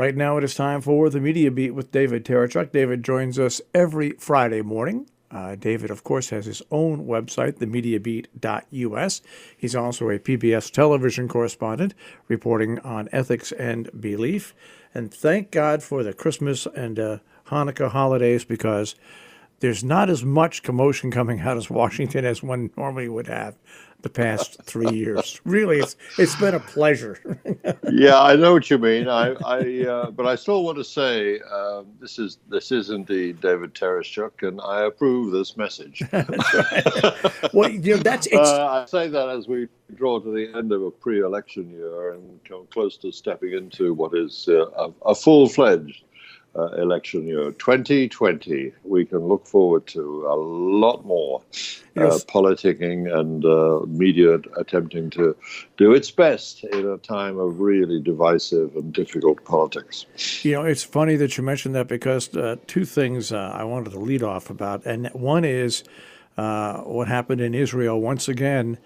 Right now it is time for the Media Beat with David Tereshchuk. David joins us every Friday morning. David, of course, has his own website, themediabeat.us. He's also a PBS television correspondent reporting on ethics and belief. And thank God for the Christmas and Hanukkah holidays, because there's not as much commotion coming out of Washington as one normally would have the past 3 years. Really, it's been a pleasure. Yeah, I know what you mean. But I still want to say this is indeed David Tereshchuk, and I approve this message. That's right. Well, I say that as we draw to the end of a pre-election year and come close to stepping into what is a full-fledged election year. 2020, we can look forward to a lot more politicking and media attempting to do its best in a time of really divisive and difficult politics. You know, it's funny that you mentioned that, because two things I wanted to lead off about. And one is what happened in Israel. Once again,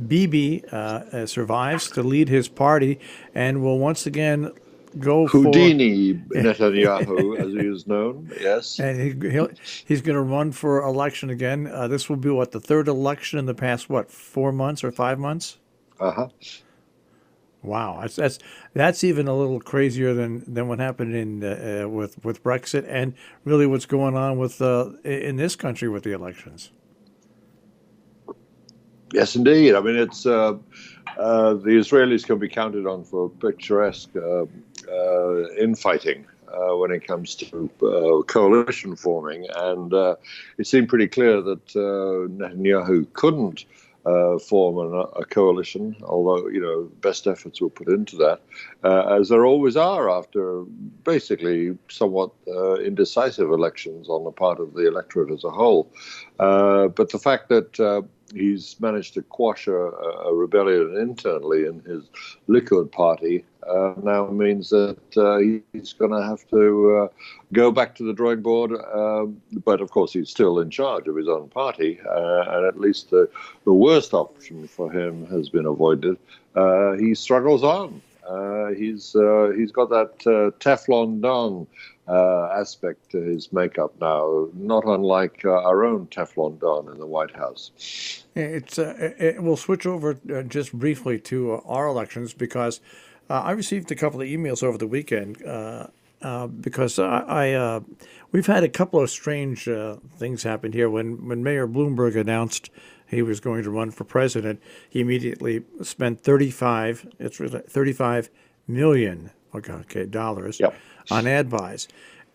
Bibi survives to lead his party and will once again go Houdini Netanyahu, as he is known, yes. And he's going to run for election again. This will be, the third election in the past, 4 months or 5 months? Uh-huh. Wow, that's even a little crazier than what happened in with Brexit, and really what's going on with in this country with the elections. Yes, indeed. I mean, it's the Israelis can be counted on for picturesque infighting when it comes to coalition forming, and it seemed pretty clear that Netanyahu couldn't form a coalition, although best efforts were put into that, as there always are after basically somewhat indecisive elections on the part of the electorate as a whole. But the fact that he's managed to quash a rebellion internally in his Likud party now means that he's going to have to go back to the drawing board. But of course, he's still in charge of his own party, and at least the worst option for him has been avoided. He struggles on. He's got that Teflon Don aspect to his makeup now, not unlike our own Teflon Don in the White House. We'll switch over just briefly to our elections, because I received a couple of emails over the weekend because we've had a couple of strange things happen here. When Mayor Bloomberg announced he was going to run for president, he immediately spent $35 million dollars on ad buys.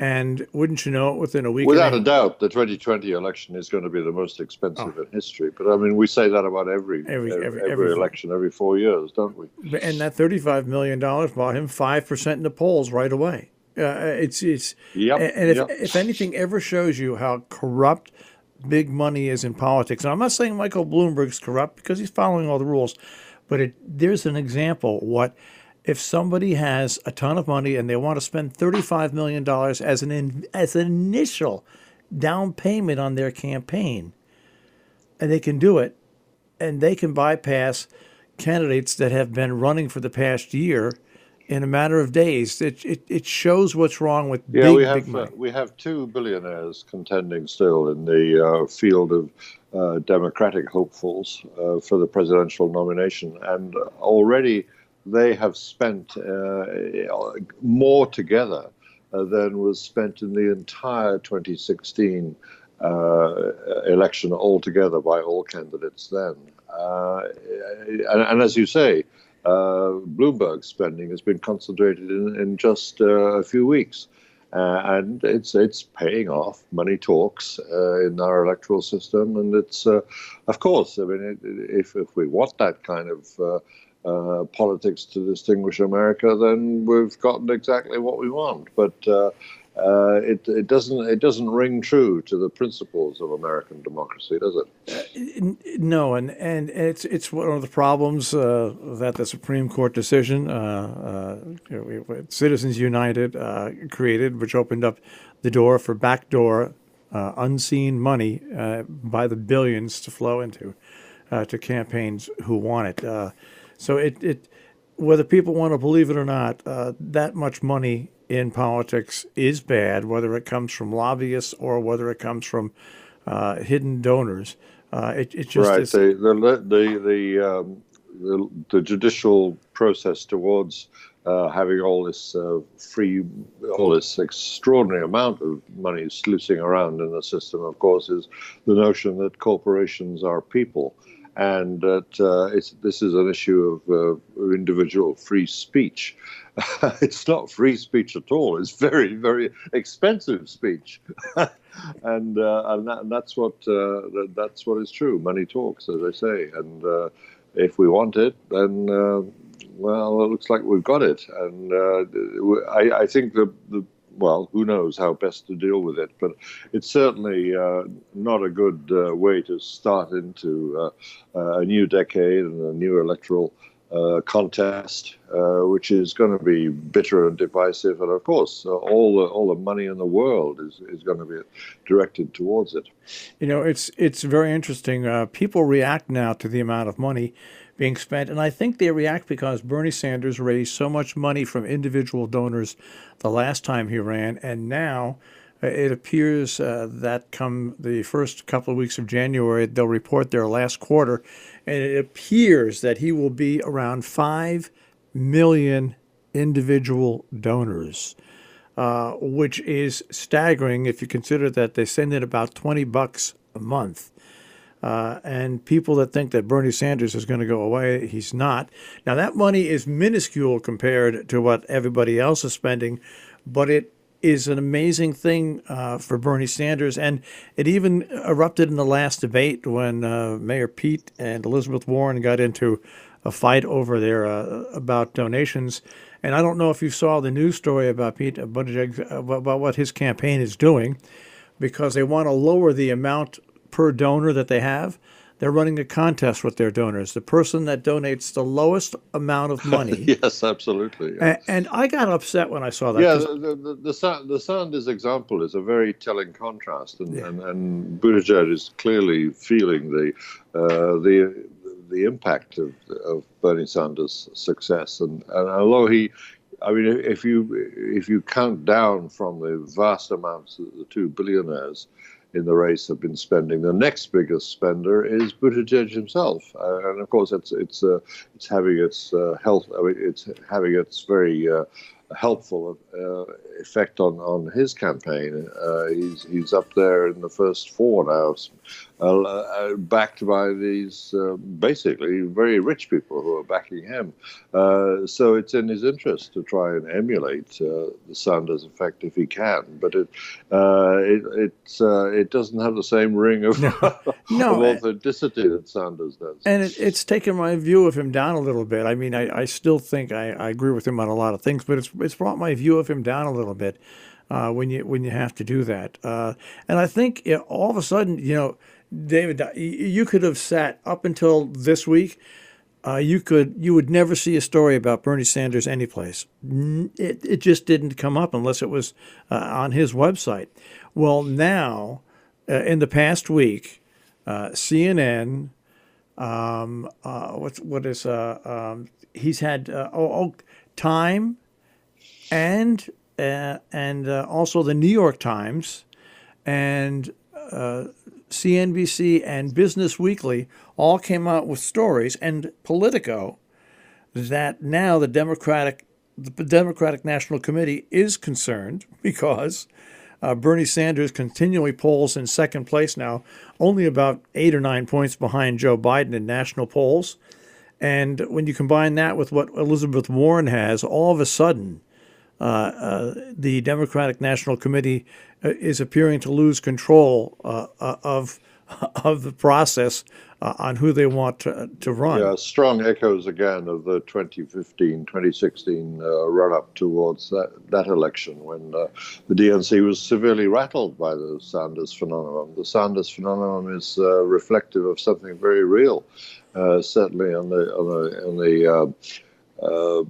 And wouldn't you know it, within a week... Without a doubt, the 2020 election is going to be the most expensive in history. But I mean, we say that about every election, every 4 years, don't we? And that $35 million bought him 5% in the polls right away. If anything ever shows you how corrupt big money is in politics, and I'm not saying Michael Bloomberg's corrupt because he's following all the rules, but there's an example. If somebody has a ton of money and they want to spend $35 million as an initial down payment on their campaign, and they can do it, and they can bypass candidates that have been running for the past year in a matter of days. It shows what's wrong with big money. We have two billionaires contending still in the field of Democratic hopefuls for the presidential nomination, and already they have spent more together than was spent in the entire 2016 election altogether by all candidates then. And as you say, Bloomberg's spending has been concentrated in just a few weeks. And it's paying off. Money talks in our electoral system. And it's, of course, I mean, if we want that kind of politics to distinguish America, then we've gotten exactly what we want. But it doesn't ring true to the principles of American democracy, does it? No, and it's one of the problems that the Supreme Court decision, Citizens United, created, which opened up the door for backdoor, unseen money by the billions to flow into to campaigns who want it. So whether people want to believe it or not, that much money in politics is bad, whether it comes from lobbyists or whether it comes from hidden donors. It just Right. is. The judicial process towards having all this all this extraordinary amount of money sluicing around in the system, of course, is the notion that corporations are people, and that this is an issue of individual free speech. It's not free speech at all. It's very, very expensive speech, and that's what is true. Money talks, as I say, and if we want it, then well, it looks like we've got it. And I think well, who knows how best to deal with it, but it's certainly not a good way to start into a new decade and a new electoral contest, which is going to be bitter and divisive, and of course, all the money in the world is going to be directed towards it. You know, it's very interesting. People react now to the amount of money being spent, and I think they react because Bernie Sanders raised so much money from individual donors the last time he ran, and now it appears that come the first couple of weeks of January, they'll report their last quarter, and it appears that he will be around 5 million individual donors, which is staggering if you consider that they send in about $20 a month. And people that think that Bernie Sanders is going to go away, he's not. Now, that money is minuscule compared to what everybody else is spending, but it is an amazing thing for Bernie Sanders. And it even erupted in the last debate when Mayor Pete and Elizabeth Warren got into a fight over there about donations. And I don't know if you saw the news story about Pete Buttigieg, about what his campaign is doing, because they want to lower the amount per donor that they have. They're running a contest with their donors. The person that donates the lowest amount of money. Yes, absolutely. Yeah. And I got upset when I saw that. Yeah, the Sanders example is a very telling contrast, and Buttigieg is clearly feeling the impact of Bernie Sanders' success, and although if you count down from the vast amounts that the two billionaires in the race have been spending, the next biggest spender is Buttigieg himself, and of course it's having its it's having its very helpful effect on his campaign. He's up there in the first four now, backed by these basically very rich people who are backing him. So it's in his interest to try and emulate the Sanders effect if he can, but it doesn't have the same ring of, of authenticity that Sanders does. And it's taken my view of him down a little bit. I mean, I still think I agree with him on a lot of things, but it's brought my view of him down a little bit when you have to do that. And I think all of a sudden, David, you could have sat up until this week. You would never see a story about Bernie Sanders anyplace. It just didn't come up unless it was on his website. Well, now in the past week, CNN, he's had Time, and also the New York Times, and CNBC and Business Weekly all came out with stories, and Politico, that now the Democratic National Committee is concerned because Bernie Sanders continually polls in second place now, only about 8 or 9 points behind Joe Biden in national polls. And when you combine that with what Elizabeth Warren has, all of a sudden, the Democratic National Committee is appearing to lose control of the process on who they want to run. Yeah, strong echoes again of the 2016 run-up towards that election when the DNC was severely rattled by the Sanders phenomenon. The Sanders phenomenon is reflective of something very real, certainly on the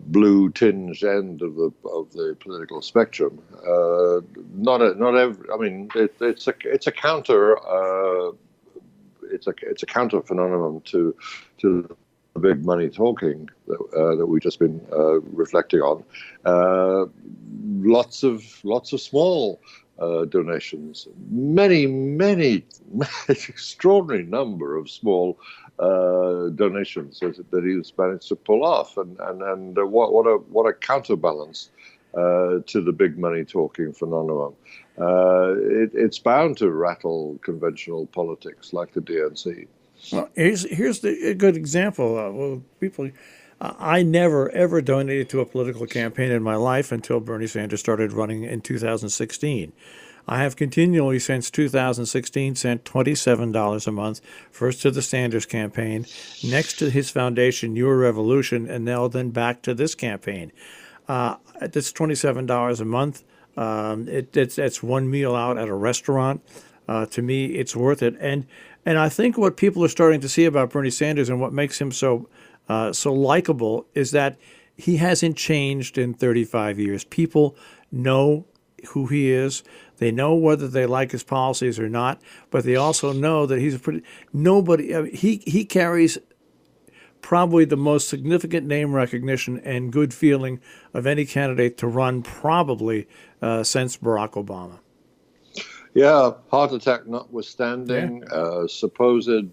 blue tinged end of the political spectrum. It's a counter. It's a counter phenomenon to the big money talking that we've just been reflecting on. Lots of small donations, many extraordinary number of small donations that he's managed to pull off, and what a counterbalance to the big money talking phenomenon. It's bound to rattle conventional politics like the DNC. Well, here's a good example. Well, people, I never ever donated to a political campaign in my life until Bernie Sanders started running in 2016. I have continually since 2016 sent $27 a month, first to the Sanders campaign, next to his foundation, Your Revolution, and now then back to this campaign. That's $27 a month. It's one meal out at a restaurant. To me, it's worth it. And I think what people are starting to see about Bernie Sanders and what makes him so likable is that he hasn't changed in 35 years. People know who he is. They know whether they like his policies or not, but they also know that he's he carries probably the most significant name recognition and good feeling of any candidate to run probably since Barack Obama. Yeah, heart attack notwithstanding, supposed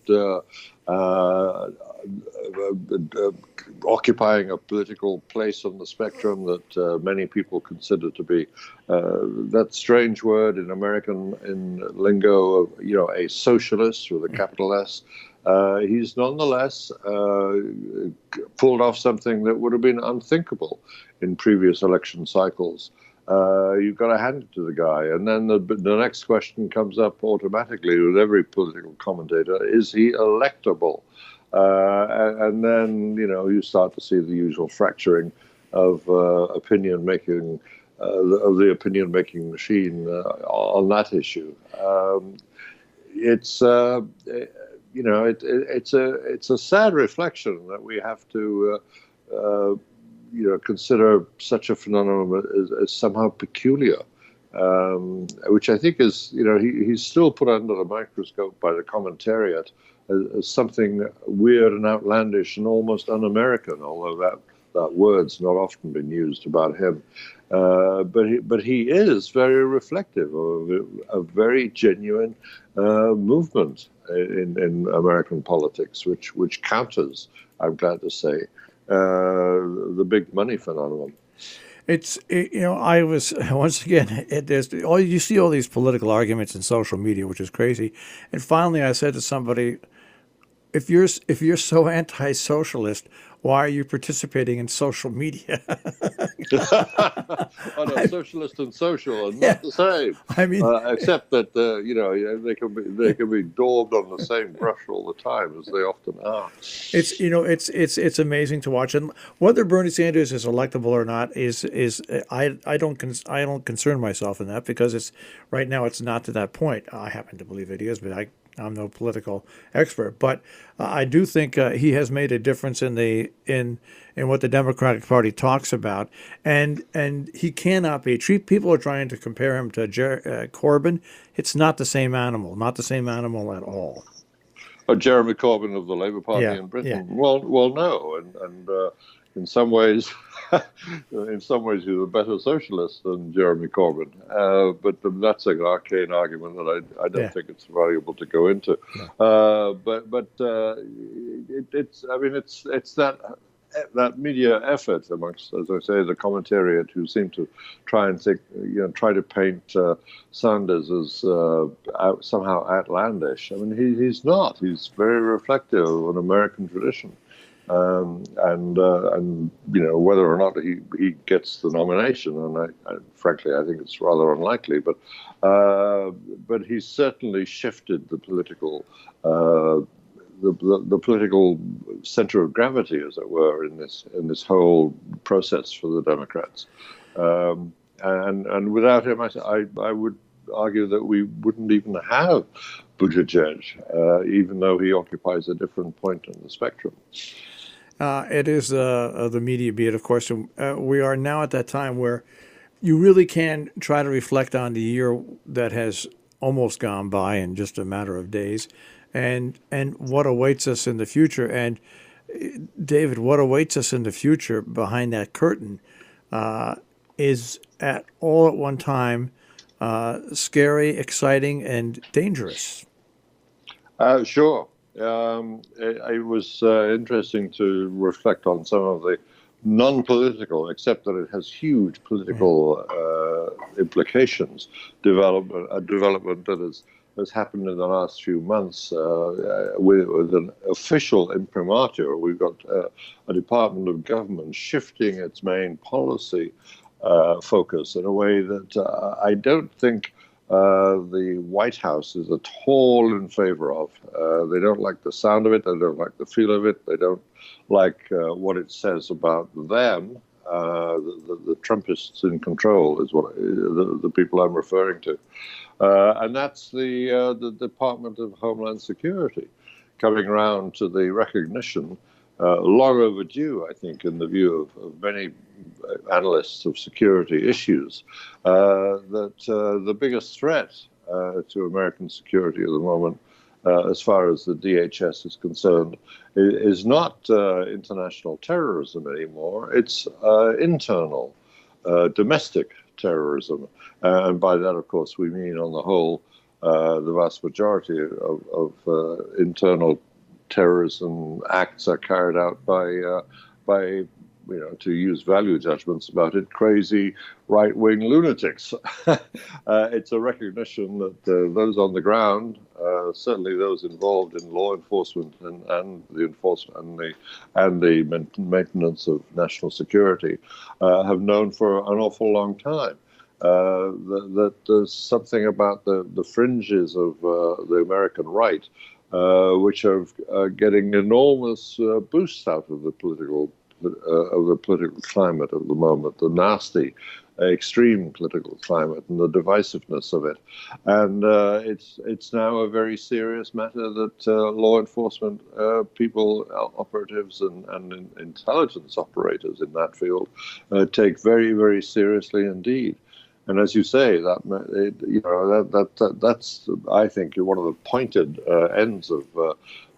occupying a political place on the spectrum that many people consider to be that strange word in American lingo of, a socialist with a capital S. He's nonetheless pulled off something that would have been unthinkable in previous election cycles. You've got to hand it to the guy. And then the next question comes up automatically with every political commentator: is he electable? And then, you start to see the usual fracturing of opinion making, of the opinion making machine on that issue. It's a sad reflection that we have to consider such a phenomenon as somehow peculiar, which I think is, he's still put under the microscope by the commentariat as something weird and outlandish and almost un-American, although that word's not often been used about him. But he is very reflective of a very genuine movement in American politics, which counters, I'm glad to say, the big money phenomenon. I was, once again, you see all these political arguments in social media, which is crazy. And finally I said to somebody, if you're so anti-socialist, why are you participating in social media? Socialist and social are not the same. I mean, except that they can be daubed on the same brush all the time, as they often are. It's amazing to watch, and whether Bernie Sanders is electable or not I don't concern myself in that, because right now it's not to that point. I happen to believe it is, but I'm no political expert, but I do think he has made a difference in what the Democratic Party talks about, and he cannot be. People are trying to compare him to Corbyn. It's not the same animal, at all. Jeremy Corbyn of the Labour Party in Britain. Yeah. Well, no, and in some ways, he's a better socialist than Jeremy Corbyn. But that's an arcane argument that I don't think it's valuable to go into. Yeah. But it's that media effort amongst, as I say, the commentariat, who seem to try to paint Sanders as somehow outlandish. I mean, he's not. He's very reflective of an American tradition. And whether or not he gets the nomination, and frankly I think it's rather unlikely, but he's certainly shifted the political the political center of gravity, as it were, in this whole process for the Democrats. And without him, I would argue that we wouldn't even have Buttigieg, even though he occupies a different point in the spectrum. It is the media beat, of course. We are now at that time where you really can try to reflect on the year that has almost gone by in just a matter of days, and what awaits us in the future. And David, what awaits us in the future behind that curtain is all at one time scary, exciting, and dangerous. Sure. It was interesting to reflect on some of the non-political, except that it has huge political implications. Development that has happened in the last few months with an official imprimatur. We've got a Department of Government shifting its main policy focus in a way that I don't think the White House is at all in favor of. They don't like the sound of it. They don't like the feel of it. They don't like what it says about them. The Trumpists in control is what the people I'm referring to. And that's the Department of Homeland Security coming around to the recognition, long overdue, I think, in the view of many analysts of security issues, that the biggest threat to American security at the moment, as far as the DHS is concerned, is not international terrorism anymore. It's internal, domestic terrorism. And by that, of course, we mean on the whole, the vast majority of internal terrorism acts are carried out by to use value judgments about it, crazy right-wing lunatics. It's a recognition that those on the ground, certainly those involved in law enforcement and the enforcement and the maintenance of national security, have known for an awful long time. That there's something about the fringes of the American right, which are getting enormous boosts out of the political climate of the moment, the nasty, extreme political climate and the divisiveness of it. And it's now a very serious matter that law enforcement people, operatives and intelligence operators in that field take very, very seriously indeed. And as you say, that's I think one of the pointed ends of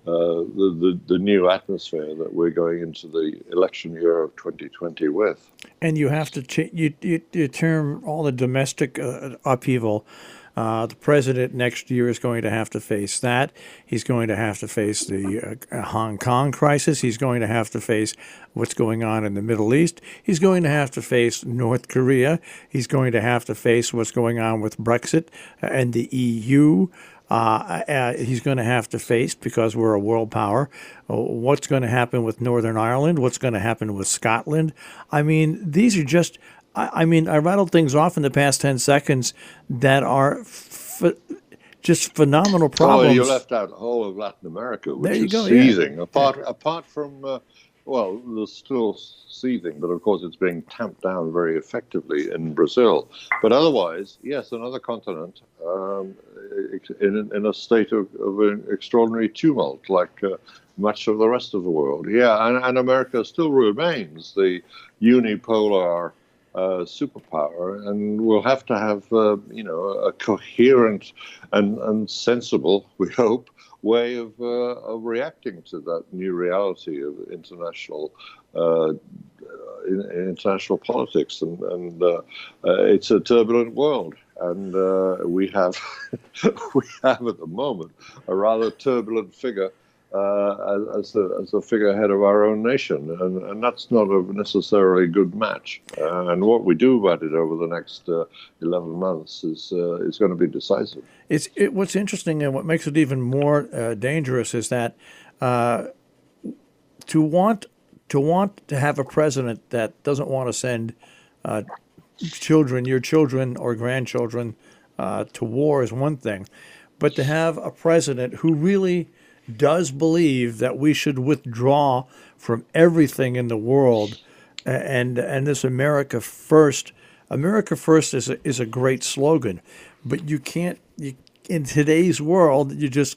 the new atmosphere that we're going into the election year of 2020 with. And you have to you term all the domestic upheaval. The president next year is going to have to face that. He's going to have to face the Hong Kong crisis. He's going to have to face what's going on in the Middle East. He's going to have to face North Korea. He's going to have to face what's going on with Brexit and the EU. He's going to have to face, because we're a world power, what's going to happen with Northern Ireland, what's going to happen with Scotland. I mean, these are just, I rattled things off in the past 10 seconds that are just phenomenal problems. Oh, you left out the whole of Latin America, which is go, seething. Yeah. Apart from, well, there's still seething, but of course it's being tamped down very effectively in Brazil. But otherwise, yes, another continent in a state of extraordinary tumult, like much of the rest of the world. Yeah, and America still remains the unipolar superpower, and we'll have to have a coherent and sensible, we hope, way of reacting to that new reality of international politics, and it's a turbulent world, and we have at the moment a rather turbulent figure as a figurehead of our own nation, and that's not a necessarily good match. And what we do about it over the next 11 months is going to be decisive. What's interesting and what makes it even more dangerous is that to want to have a president that doesn't want to send your children or grandchildren to war is one thing, but to have a president who really does believe that we should withdraw from everything in the world, and this America First is a great slogan, but in today's world you just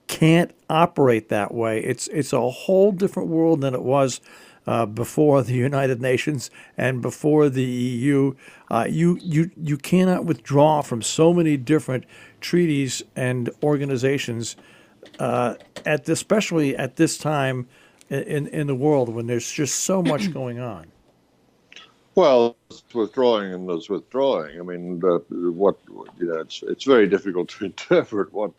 can't operate that way. It's a whole different world than it was before the United Nations and before the EU. You cannot withdraw from so many different treaties and organizations, especially at this time in the world when there's just so much going on? Well, there's withdrawing and there's withdrawing. I mean, it's very difficult to interpret what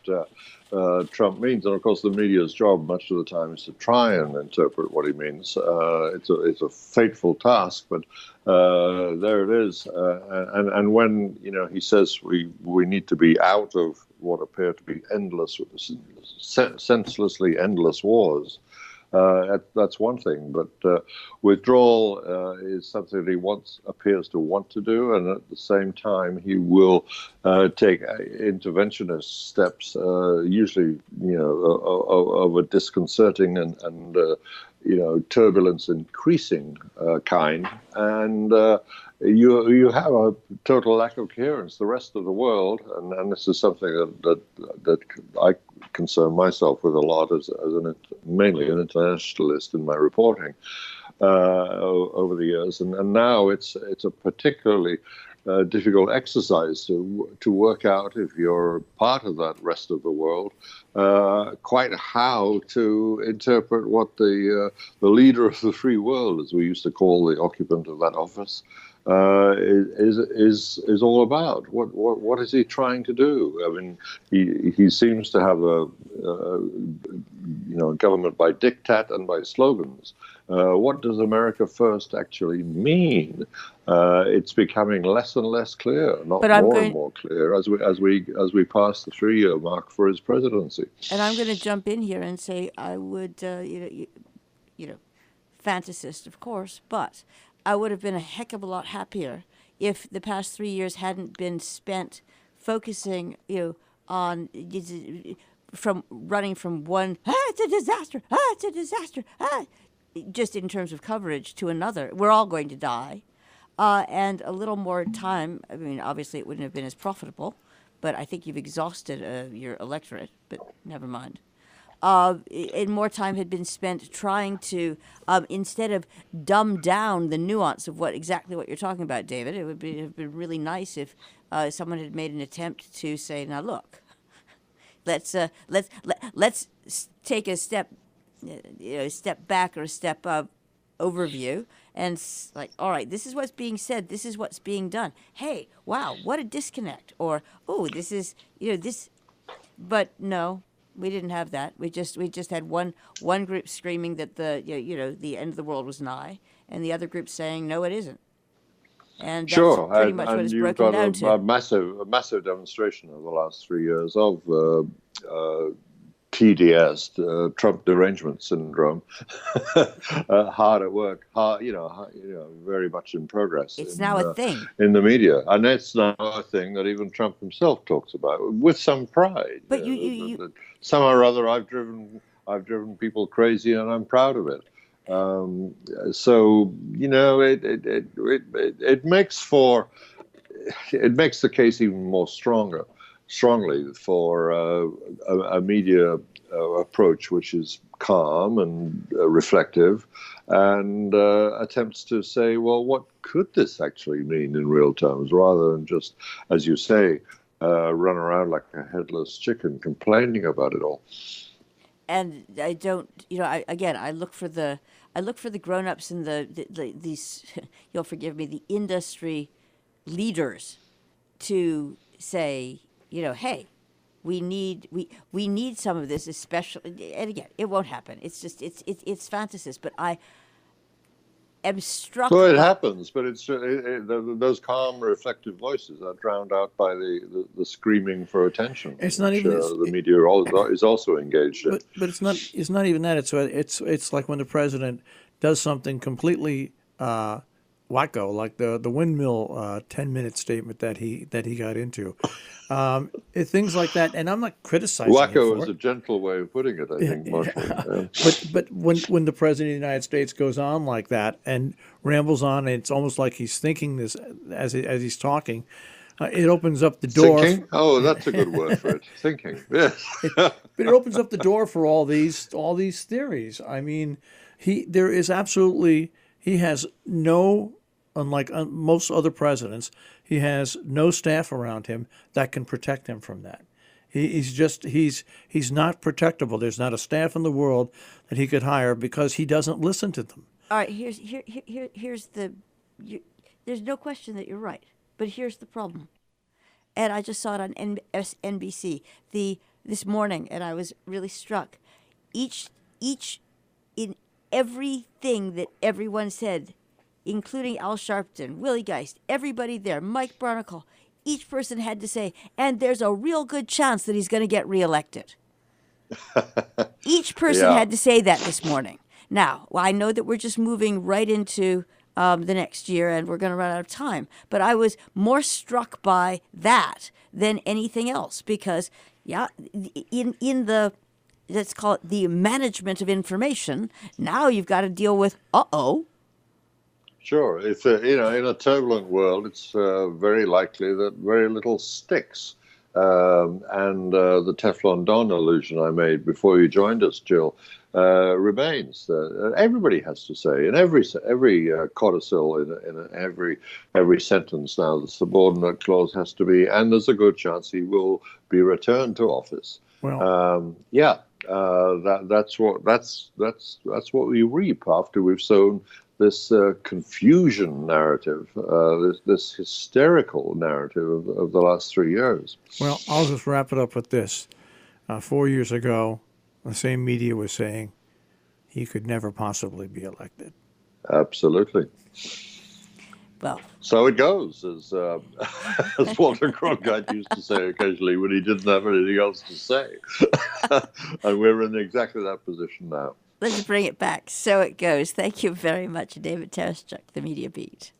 Trump means, and of course, the media's job much of the time is to try and interpret what he means. It's a fateful task, but there it is. And when he says we need to be out of what appear to be senselessly endless wars. That's one thing, but withdrawal is something that he appears to want to do, and at the same time he will take interventionist steps, usually of a disconcerting and turbulence increasing kind, and you have a total lack of coherence. The rest of the world, and this is something that I concern myself with a lot as mainly an internationalist in my reporting over the years, and now it's a particularly difficult exercise to work out, if you're part of that rest of the world, quite how to interpret what the leader of the free world, as we used to call the occupant of that office, is all about. What is he trying to do? I mean, he seems to have a government by diktat and by slogans. What does America first actually mean? It's becoming less and less clear, not more and more clear as we pass the 3-year mark for his presidency. And I'm going to jump in here and say I would, fantasist, of course, but I would have been a heck of a lot happier if the past 3 years hadn't been spent focusing, on from running from one, it's a disaster, it's a disaster, just in terms of coverage, to another. We're all going to die. And a little more time. I mean, obviously it wouldn't have been as profitable, but I think you've exhausted your electorate, but never mind. And more time had been spent trying to, instead of dumb down the nuance of exactly what you're talking about, David, it would have been really nice if someone had made an attempt to say, now look, let's take a step back or a step up overview and all right, this is what's being said, this is what's being done. Hey, wow, what a disconnect. Or, oh, this is, this, but no. We didn't have that. We just had one group screaming that the end of the world was nigh, and the other group saying no, it isn't. And that's pretty much what it's broken down to. A massive demonstration over the last 3 years of TDS, Trump derangement syndrome, hard at work, very much in progress. It's now a thing in the media, and it's now a thing that even Trump himself talks about with some pride. But somehow or other, I've driven people crazy, and I'm proud of it. So it makes the case even more strongly for a media approach which is calm and reflective, and attempts to say, well, what could this actually mean in real terms, rather than just, as you say, run around like a headless chicken complaining about it all. And I don't, I look for the grown-ups and these, you'll forgive me, the industry leaders to say, hey, we need some of this, especially, and again, it won't happen. It's just, it's fantasist, but I am struck. Well, it happens, but it's those calm, reflective voices are drowned out by the screaming for attention. It's not even the media is also engaged in. But it's not even that. It's like when the president does something completely wacko, like the windmill 10-minute statement that he got into, things like that. And I'm not criticizing. Wacko is a gentle way of putting it, I think, Marshall. Yeah. But when the president of the United States goes on like that and rambles on, and it's almost like he's thinking this as he's talking. It opens up the door. Thinking? Oh, that's a good word for it. Thinking. Yes. But it opens up the door for all these theories. I mean, he has no. Unlike most other presidents, he has no staff around him that can protect him from that. He's not protectable. There's not a staff in the world that he could hire because he doesn't listen to them. All right, here's the. There's no question that you're right, but here's the problem. And I just saw it on NBC this morning, and I was really struck. Each in everything that everyone said, including Al Sharpton, Willie Geist, everybody there, Mike Barnacle, each person had to say, and there's a real good chance that he's going to get reelected. Each person had to say that this morning. Now, I know that we're just moving right into the next year and we're going to run out of time, but I was more struck by that than anything else because, in the, let's call it the management of information, now you've got to deal with, Sure. If in a turbulent world, it's very likely that very little sticks. And the Teflon Don allusion I made before you joined us, Jill, remains. Everybody has to say in every codicil, in every sentence now, the subordinate clause has to be, and there's a good chance he will be returned to office. Well, that's what we reap after we've sown this confusion narrative, this hysterical narrative of the last 3 years. Well, I'll just wrap it up with this. 4 years ago, the same media was saying he could never possibly be elected. Absolutely. Well, so it goes, as Walter Cronkite used to say occasionally when he didn't have anything else to say. And we're in exactly that position now. Let's bring it back. So it goes. Thank you very much, David Tereshchuk, the Media Beat.